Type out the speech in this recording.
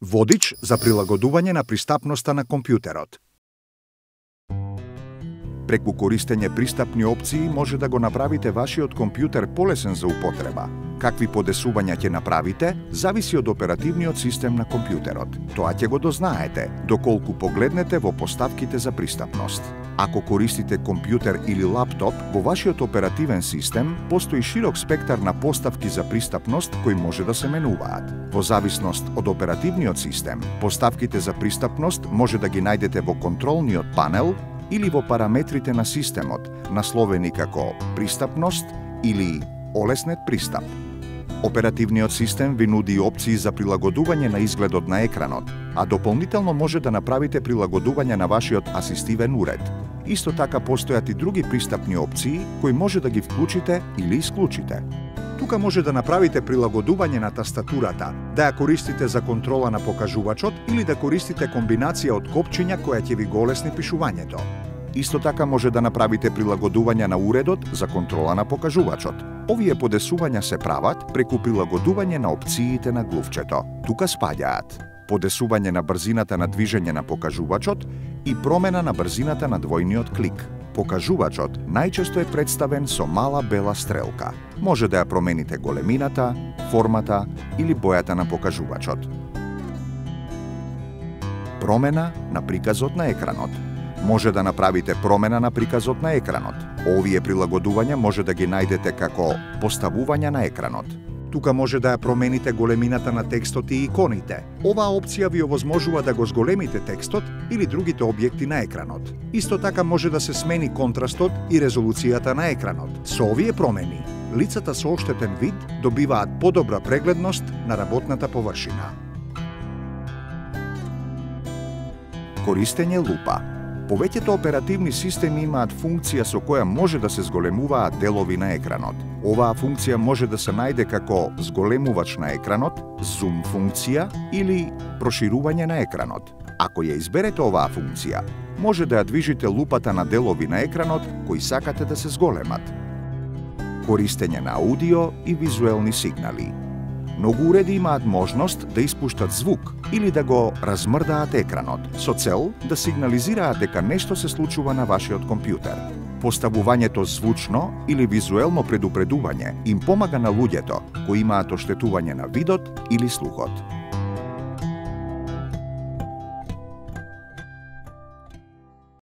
Водич за прилагодување на пристапноста на компјутерот. Преку користење пристапни опции може да го направите вашиот компјутер полесен за употреба. Какви подесувања ќе направите, зависи од оперативниот систем на компјутерот. Тоа ќе го дознаете, доколку погледнете во поставките за пристапност. Ако користите компјутер или лаптоп, во вашиот оперативен систем постои широк спектар на поставки за пристапност кои може да се менуваат. Во зависност од оперативниот систем, поставките за пристапност може да ги најдете во контролниот панел или во параметрите на системот, насловени како пристапност или олеснет пристап. Оперативниот систем ви нуди опции за прилагодување на изгледот на екранот, а дополнително може да направите прилагодување на вашиот асистивен уред. Исто така постојат и други пристапни опции кои може да ги вклучите или исклучите. Тука може да направите прилагодување на тастатурата, да ја користите за контрола на покажувачот или да користите комбинација од копчиња која ќе ви го олесни пишувањето. Исто така може да направите прилагодување на уредот за контрола на покажувачот. Овие подесувања се прават преку прилагодување на опциите на глувчето. Тука спаѓаат подесување на брзината на движење на покажувачот и промена на брзината на двојниот клик. Покажувачот најчесто е представен со мала бела стрелка. Може да ја промените големината, формата или бојата на покажувачот. Промена на приказот на екранот. Може да направите промена на приказот на екранот. Овие прилагодувања може да ги најдете како поставување на екранот. Тука може да ја промените големината на текстот и иконите. Оваа опција ви овозможува да го зголемите текстот или другите објекти на екранот. Исто така може да се смени контрастот и резолуцијата на екранот. Со овие промени, лицата со оштетен вид добиваат подобра прегледност на работната површина. Користење лупа. Повеќето оперативни системи имаат функција со која може да се зголемуваат делови на екранот. Оваа функција може да се најде како зголемувач на екранот, зум функција или проширување на екранот. Ако ја изберете оваа функција, може да ја движите лупата на делови на екранот кои сакате да се зголемат. Користење на аудио и визуелни сигнали. Многу уреди имаат можност да испуштат звук или да го размрдаат екранот, со цел да сигнализираат дека нешто се случува на вашиот компјутер. Поставувањето звучно или визуелно предупредување им помага на луѓето кои имаат оштетување на видот или слухот.